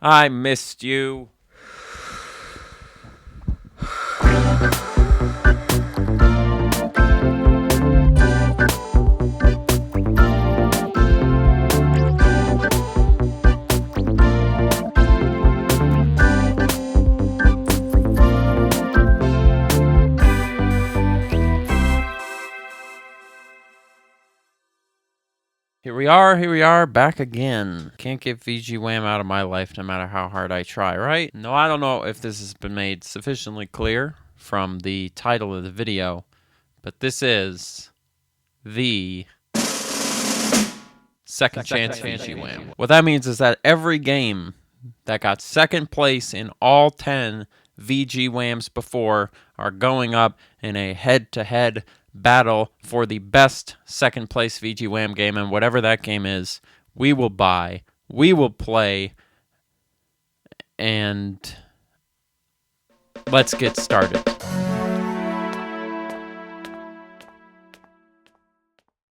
I missed you. Here we are, back again. Can't get VG Wham out of my life no matter how hard I try, right? No, I don't know if this has been made sufficiently clear from the title of the video, but this is the Second Chance VG Wham. What that means is that every game that got second place in all 10 VG Whams before are going up in a head-to-head battle for the best second place VG Wham game, and whatever that game is, we will buy, we will play, and let's get started.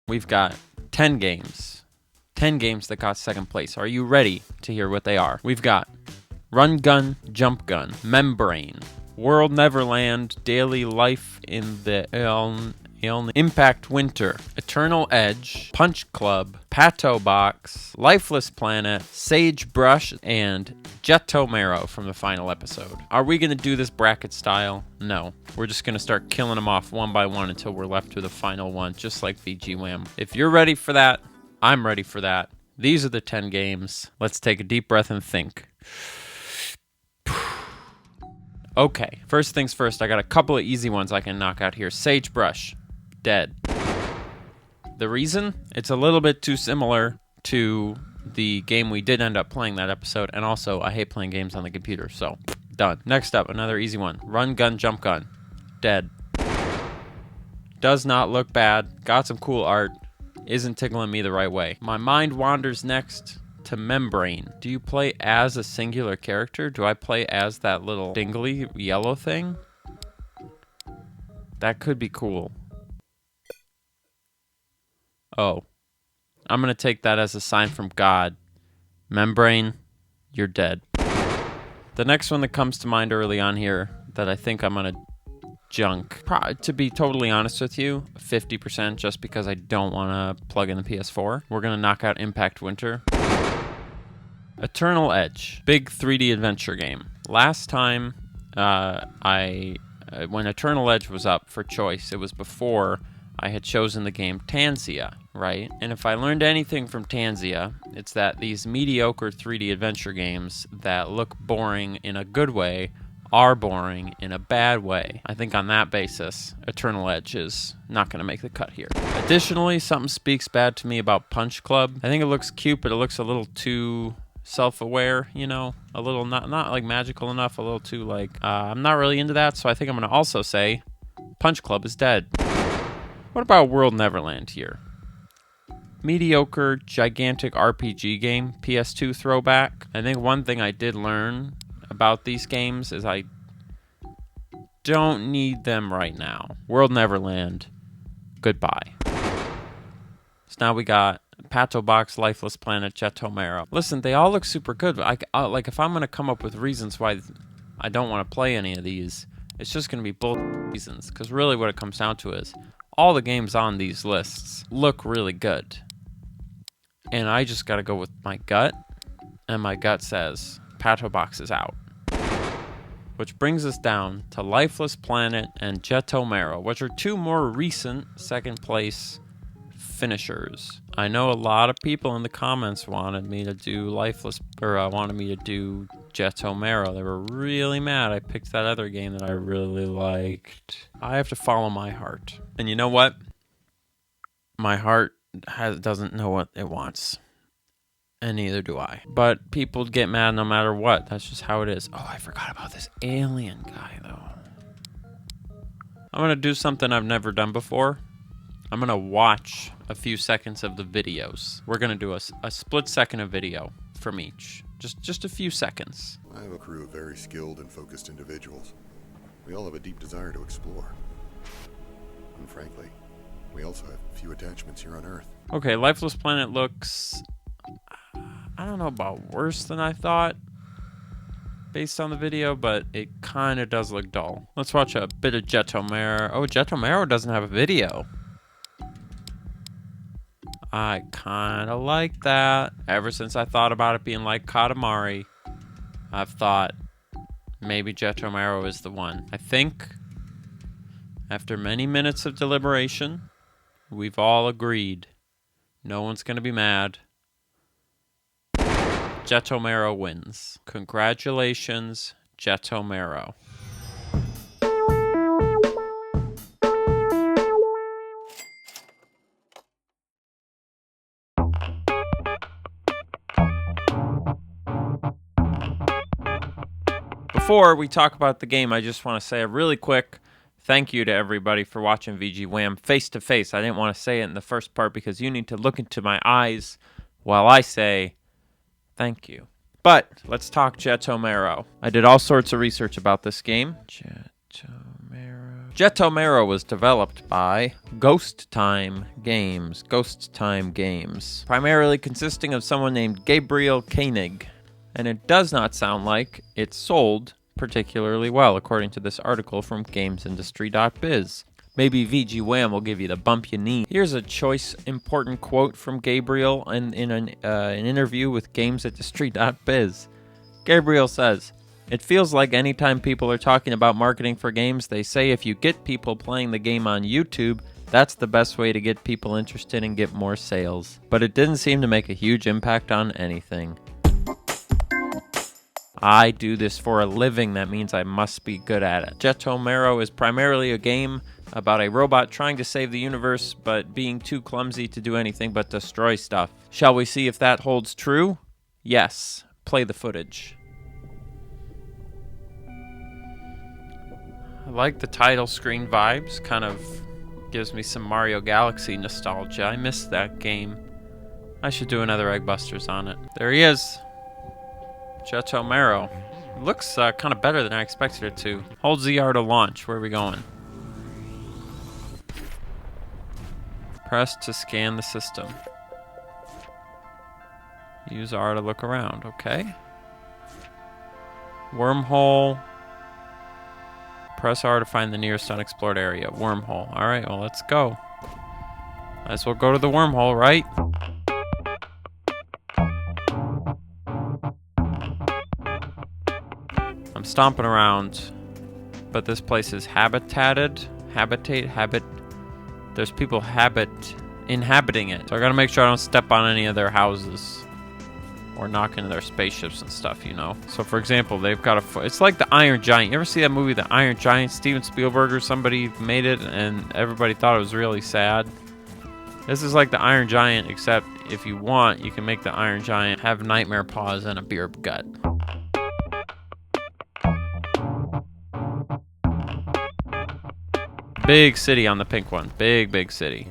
We've got 10 games. 10 games that got second place. Are you ready to hear what they are? We've got Run Gun, Jump Gun, Membrane, World Neverland, Daily Life in the Impact Winter, Eternal Edge, Punch Club, Pato Box, Lifeless Planet, Sagebrush, and Jetto Maro from the final episode. Are we going to do this bracket style? No. We're just going to start killing them off one by one until we're left with the final one, just like VG Wham. If you're ready for that, I'm ready for that. These are the 10 games. Let's take a deep breath and think. Okay, first things first, I got a couple of easy ones I can knock out here. Sagebrush, dead. The reason? It's a little bit too similar to the game we did end up playing that episode, and also I hate playing games on the computer, so done. Next up, another easy one. Run Gun Jump Gun, dead. Does not look bad, got some cool art, isn't tickling me the right way. My mind wanders next to Membrane. Do you play as a singular character? Do I play as that little dingly yellow thing? That could be cool. Oh. I'm going to take that as a sign from God. Membrane, you're dead. The next one that comes to mind early on here that I think I'm going to junk. To be totally honest with you, 50% just because I don't want to plug in the PS4. We're going to knock out Impact Winter. Eternal Edge, big 3D adventure game. Last time when Eternal Edge was up for choice, it was before I had chosen the game Tanzia, right? And if I learned anything from Tanzia, it's that these mediocre 3D adventure games that look boring in a good way are boring in a bad way. I think on that basis, Eternal Edge is not going to make the cut here. Additionally, something speaks bad to me about Punch Club. I think it looks cute, but it looks a little too self-aware, you know, a little not like magical enough, a little too like, I'm not really into that, so I think I'm going to also say Punch Club is dead. What about World Neverland here? Mediocre, gigantic RPG game, PS2 throwback. I think one thing I did learn about these games is I don't need them right now. World Neverland, goodbye. So now we got Pato Box, Lifeless Planet, Jetto Maro. Listen, they all look super good. But like, if I'm going to come up with reasons why I don't want to play any of these, it's just going to be bull reasons. Because really what it comes down to is all the games on these lists look really good. And I just got to go with my gut. And my gut says Pato Box is out. Which brings us down to Lifeless Planet and Jetto Maro, which are two more recent second place finishers. I know a lot of people in the comments wanted me to do wanted me to do Jetto Maro. They were really mad I picked that other game that I really liked. I have to follow my heart. And you know what? My heart doesn't know what it wants. And neither do I. But people get mad no matter what. That's just how it is. Oh, I forgot about this alien guy, though. I'm going to do something I've never done before. I'm going to watch a few seconds of the videos. We're going to do a split second of video from each. Just a few seconds. I have a crew of very skilled and focused individuals. We all have a deep desire to explore. And frankly, we also have few attachments here on Earth. Okay, Lifeless Planet looks, I don't know about worse than I thought. based on the video, but it kind of does look dull. Let's watch a bit of Jetto Maro. Oh, Jetto Maro doesn't have a video. I kind of like that. Ever since I thought about it being like Katamari, I've thought maybe Jetto Maro is the one. I think after many minutes of deliberation, we've all agreed. No one's going to be mad. Jetto Maro wins. Congratulations, Jetto Maro. Before we talk about the game, I just want to say a really quick thank you to everybody for watching VG Wham face to face. I didn't want to say it in the first part because you need to look into my eyes while I say thank you. But let's talk Jetto Maro. I did all sorts of research about this game. Jetto Maro was developed by Ghost Time Games, primarily consisting of someone named Gabriel Koenig. And it does not sound like it sold particularly well, according to this article from gamesindustry.biz. Maybe VG Wham will give you the bump you need. Here's a choice, important quote from Gabriel in an interview with gamesindustry.biz. Gabriel says, "It feels like anytime people are talking about marketing for games, they say if you get people playing the game on YouTube, that's the best way to get people interested and get more sales. But it didn't seem to make a huge impact on anything. I do this for a living, that means I must be good at it." Jetto Maro is primarily a game about a robot trying to save the universe, but being too clumsy to do anything but destroy stuff. Shall we see if that holds true? Yes. Play the footage. I like the title screen vibes, kind of gives me some Mario Galaxy nostalgia. I missed that game. I should do another Egg Busters on it. There he is. Jetto Maro. Looks kind of better than I expected it to. Hold ZR to launch. Where are we going? Press to scan the system. Use R to look around. Okay. Wormhole. Press R to find the nearest unexplored area. Wormhole. Alright, well, let's go. Might as well go to the wormhole, right? I'm stomping around, but this place is habitated. There's people inhabiting it. So I gotta make sure I don't step on any of their houses or knock into their spaceships and stuff, you know. So for example, they've got it's like the Iron Giant. You ever see that movie, The Iron Giant? Steven Spielberg or somebody made it and everybody thought it was really sad. This is like the Iron Giant, except if you want, you can make the Iron Giant have nightmare paws and a beer gut. Big city on the pink one. Big city.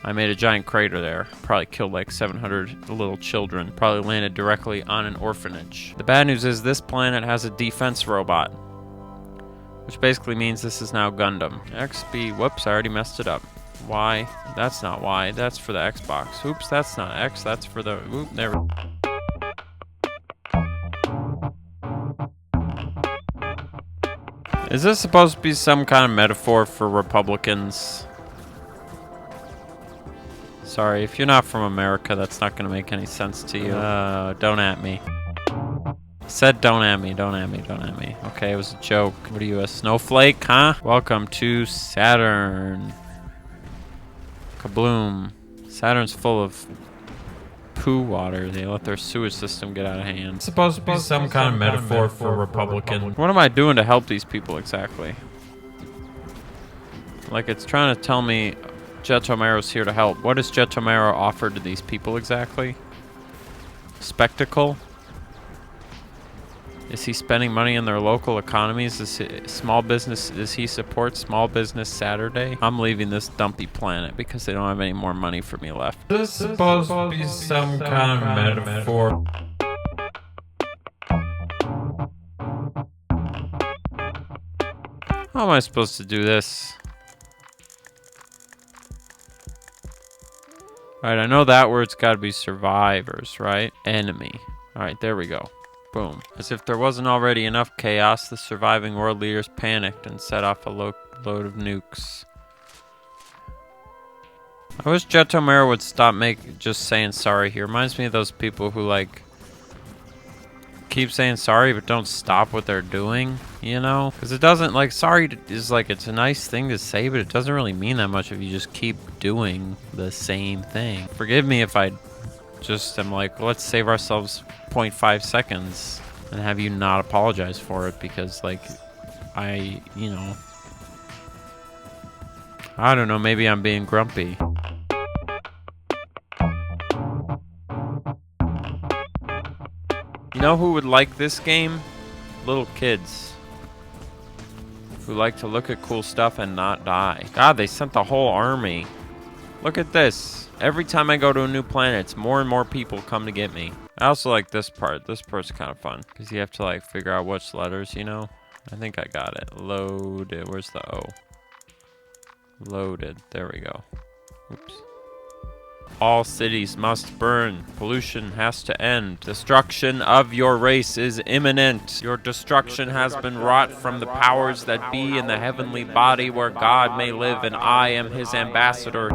I made a giant crater there. Probably killed like 700 little children. Probably landed directly on an orphanage. The bad news is this planet has a defense robot, which basically means this is now Gundam. XB, whoops, I already messed it up. Y, that's not Y, that's for the Xbox. Oops, that's not X, that's for the, oop, there we go. Is this supposed to be some kind of metaphor for Republicans? Sorry, if you're not from America, that's not going to make any sense to you. Don't at me. Said don't at me, don't at me, don't at me. Okay, it was a joke. What are you, a snowflake, huh? Welcome to Saturn. Kabloom. Saturn's full of poo water. They let their sewage system get out of hand. It's supposed to be some kind of metaphor for Republican. What am I doing to help these people exactly? Like, it's trying to tell me Jetto Maro's here to help. What does Jetto Maro offer to these people exactly? Spectacle? Is he spending money in their local economies? Is he support Small Business Saturday? I'm leaving this dumpy planet because they don't have any more money for me left. This is supposed to be some kind of metaphor. How am I supposed to do this? Alright, I know that word's gotta be survivors, right? Enemy. Alright, there we go. Boom. As if there wasn't already enough chaos, the surviving world leaders panicked and set off a load of nukes. I wish Jetto Maro would stop just saying sorry here. Reminds me of those people who like keep saying sorry but don't stop what they're doing, you know? Because it doesn't, like, sorry is like, it's a nice thing to say, but it doesn't really mean that much if you just keep doing the same thing. Forgive me if I just am like, let's save ourselves 0.5 seconds and have you not apologize for it because, like, you know, I don't know, maybe I'm being grumpy. You know who would like this game? Little kids. Who like to look at cool stuff and not die. God, they sent the whole army. Look at this. Every time I go to a new planet, it's more and more people come to get me. I also like this part. This part's kind of fun. Because you have to like figure out which letters, you know? I think I got it. Loaded. Where's the O? Loaded. There we go. Oops. All cities must burn. Pollution has to end. Destruction of your race is imminent. Your destruction has been wrought from the powers that be in the heavenly body where God may live, and I am his ambassador.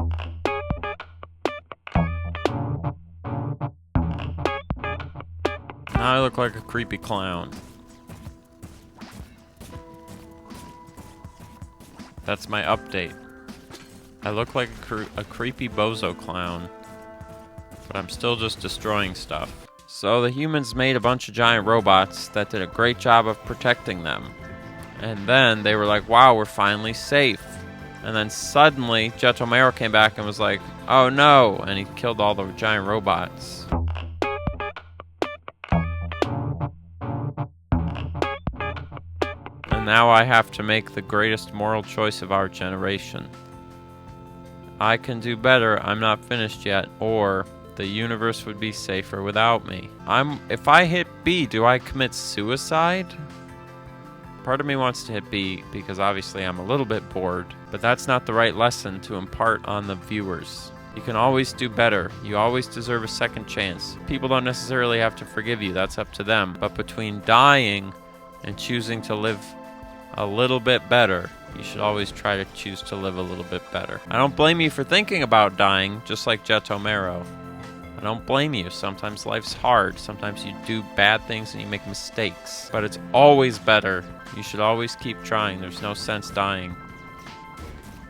Now I look like a creepy clown. That's my update. I look like a creepy bozo clown, but I'm still just destroying stuff. So the humans made a bunch of giant robots that did a great job of protecting them. And then they were like, wow, we're finally safe. And then suddenly, Jetto Maro came back and was like, oh no, and he killed all the giant robots. And now I have to make the greatest moral choice of our generation. I can do better, I'm not finished yet, or the universe would be safer without me. If I hit B, do I commit suicide? Part of me wants to hit B because obviously I'm a little bit bored, but that's not the right lesson to impart on the viewers. You can always do better. You always deserve a second chance. People don't necessarily have to forgive you, that's up to them. But between dying and choosing to live a little bit better, you should always try to choose to live a little bit better. I don't blame you for thinking about dying, just like Jetto Maro. I don't blame you. Sometimes life's hard. Sometimes you do bad things and you make mistakes. But it's always better. You should always keep trying. There's no sense dying.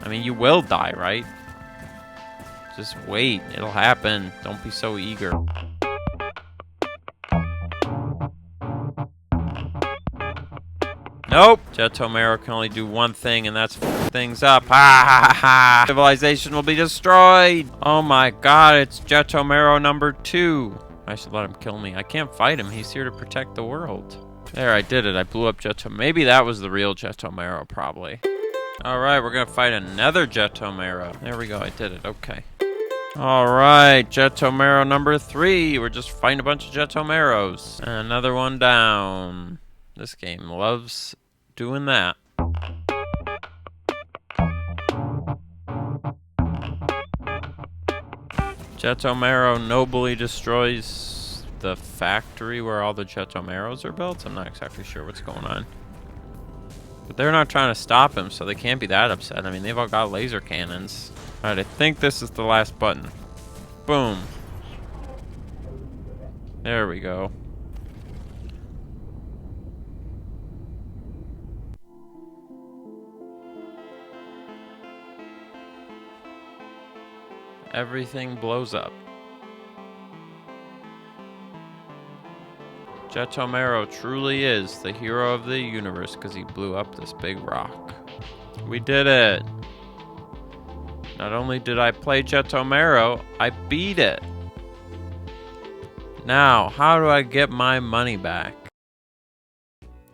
I mean, you will die, right? Just wait. It'll happen. Don't be so eager. Nope. Jetto Maro can only do one thing, and that's f things up. Ha ha ha! Civilization will be destroyed. Oh my god, it's Jetto Maro number 2. I should let him kill me. I can't fight him. He's here to protect the world. There, I did it. I blew up Jetto. Maybe that was the real Jetto Maro, probably. Alright, we're gonna fight another Jetto Maro. There we go. I did it. Okay. Alright, Jetto Maro number 3. We're just fighting a bunch of Jetto Maros. Another one down. This game loves doing that. Jetto Maro nobly destroys the factory where all the Jetto Maros are built. I'm not exactly sure what's going on. But they're not trying to stop him, so they can't be that upset. I mean, they've all got laser cannons. Alright, I think this is the last button. Boom. There we go. Everything blows up. Jetto Maro truly is the hero of the universe because he blew up this big rock. We did it! Not only did I play Jetto Maro, I beat it! Now, how do I get my money back?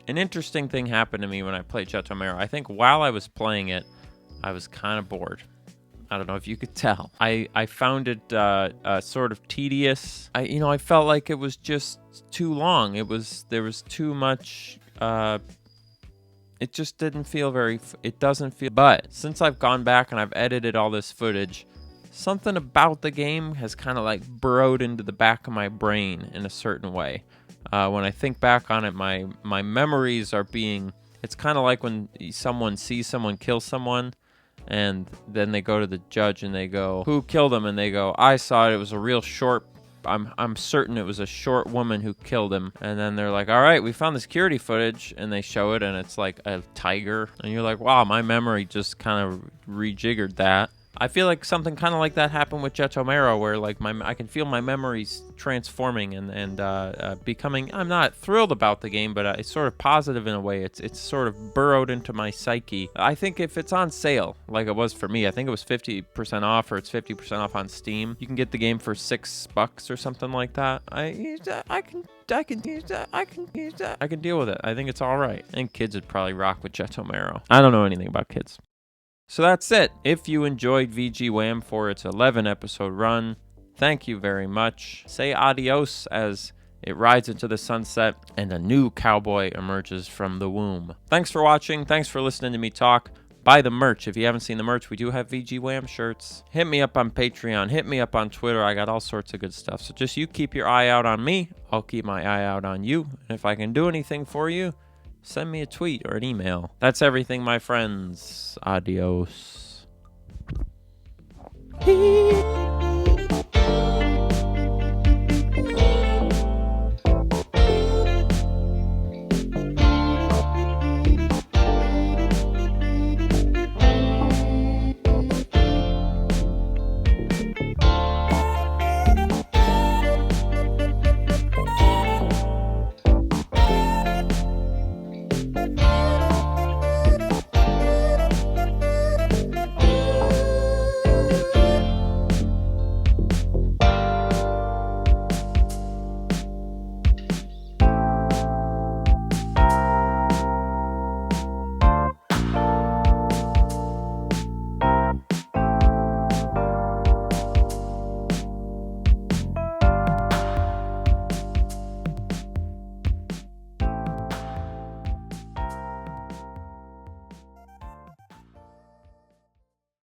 An interesting thing happened to me when I played Jetto Maro. I think while I was playing it, I was kind of bored. I don't know if you could tell. I found it sort of tedious. I felt like it was just too long. There was too much. It just didn't feel it doesn't feel. But since I've gone back and I've edited all this footage, something about the game has kind of like burrowed into the back of my brain in a certain way. When I think back on it, my memories are being... It's kind of like when someone sees someone kill someone, and then they go to the judge and they go, "Who killed him?" And they go, "I saw it. It was a real short... I'm certain it was a short woman who killed him." And then they're like, "All right, we found the security footage," and they show it, and it's like a tiger, and you're like, "Wow, my memory just kind of rejiggered that." I feel like something kind of like that happened with Jetto Maro, where like I can feel my memories transforming and becoming. I'm not thrilled about the game, but it's sort of positive in a way. It's sort of burrowed into my psyche. I think if it's on sale, like it was for me, I think it was 50% off, or it's 50% off on Steam. You can get the game for $6 or something like that. I can deal with it. I think it's all right. And kids would probably rock with Jetto Maro. I don't know anything about kids. So that's it. If you enjoyed VG Wham for its 11 episode run, thank you very much. Say adios as it rides into the sunset and a new cowboy emerges from the womb. Thanks for watching. Thanks for listening to me talk. Buy the merch. If you haven't seen the merch, we do have VG Wham shirts. Hit me up on Patreon. Hit me up on Twitter. I got all sorts of good stuff. So just you keep your eye out on me. I'll keep my eye out on you. And if I can do anything for you, send me a tweet or an email. That's everything, my friends. Adios.